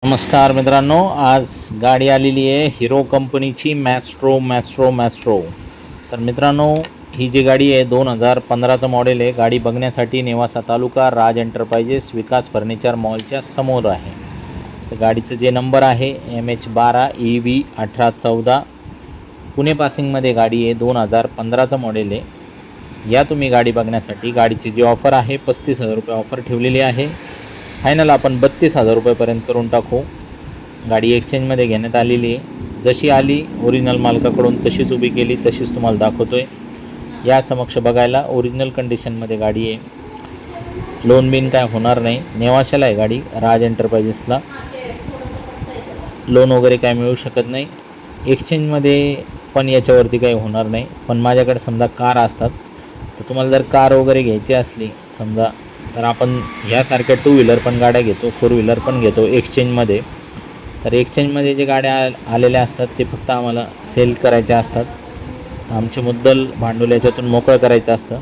नमस्कार मित्रांनो, आज गाडी आलेली आहे हिरो कंपनीची मॅस्ट्रो. तर मित्रांनो, ही जी गाडी आहे 2015चं मॉडेल आहे. गाडी बघण्यासाठी नेवासा तालुका राज एंटरप्राइजेस विकास फर्निचर मॉलच्या समोर आहे. तर गाडीचं जे नंबर आहे MH12 EV 1814 पुणे पासिंगमध्ये गाडी आहे. 2015चं मॉडेल आहे. या तुम्ही गाडी बघण्यासाठी. गाडीची जी ऑफर आहे 35,000 रुपये ऑफर ठेवलेली आहे. फायनल आपण 32,000 रुपयेपर्यंत करून टाकू. गाडी एक्सचेंजमध्ये घेण्यात आलेली आहे. जशी आली ओरिजिनल मालकाकडून तशीच उभी केली, तशीच तुम्हाला दाखवतो आहे. या समक्ष बघायला ओरिजिनल कंडिशनमध्ये गाडी आहे. लोन बिन काय होणार नाही. नेवाशाला आहे गाडी, राज एंटरप्राइजेसला. लोन वगैरे काय मिळू शकत नाही. एक्सचेंजमध्ये पण याच्यावरती काही होणार नाही. पण माझ्याकडे समजा कार असतात, तर तुम्हाला जर कार वगैरे घ्यायची असली समजा, तर आपण ह्यासारख्या 2 व्हीलर पण गाड्या घेतो, 4 व्हीलर पण घेतो एक्सचेंजमध्ये. तर एक्सचेंजमध्ये जे गाड्या आलेल्या असतात ते फक्त आम्हाला सेल करायच्या असतात. आमचे मुद्दल भांडवल याच्यातून मोकळं करायचं असतं.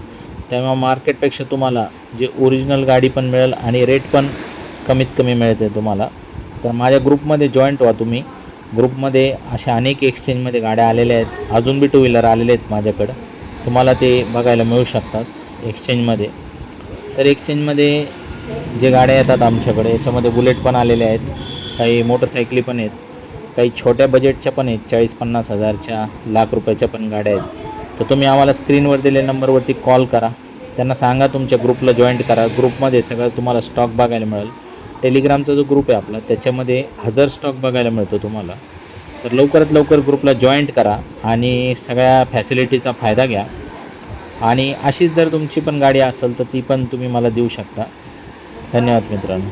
त्यामुळे मार्केटपेक्षा तुम्हाला जे ओरिजिनल गाडी पण मिळेल आणि रेट पण कमीत कमी मिळते तुम्हाला. तर माझ्या ग्रुपमध्ये जॉईंट व्हा तुम्ही. ग्रुपमध्ये अशा अनेक एक्सचेंजमध्ये गाड्या आलेल्या आहेत. अजून बी 2 व्हीलर आलेले आहेत माझ्याकडं, तुम्हाला ते बघायला मिळू शकतात एक्सचेंजमध्ये. तर एक्सचेंजमध्ये जे गाड्या येतात आमच्याकडे, याच्यामध्ये बुलेट पण आलेले आहेत, काही मोटरसायकली पण आहेत, काही छोट्या बजेटच्या पण आहेत, 40-50 हजारच्या, लाख रुपयाच्या पण गाड्या आहेत. तर तुम्ही आम्हाला स्क्रीनवर दिलेल्या नंबरवरती कॉल करा. त्यांना सांगा तुमच्या ग्रुपला जॉईंट करा. ग्रुपमध्ये सगळं तुम्हाला स्टॉक बघायला मिळेल. टेलिग्रामचा जो ग्रुप आहे आपला, त्याच्यामध्ये 1000 स्टॉक बघायला मिळतो तुम्हाला. तर लवकरात लवकर ग्रुपला जॉईंट करा आणि सगळ्या फॅसिलिटीचा फायदा घ्या. आणि अशीच जर तुमची पण गाडी असेल तर ती पण तुम्ही मला देऊ शकता. धन्यवाद मित्रांनो.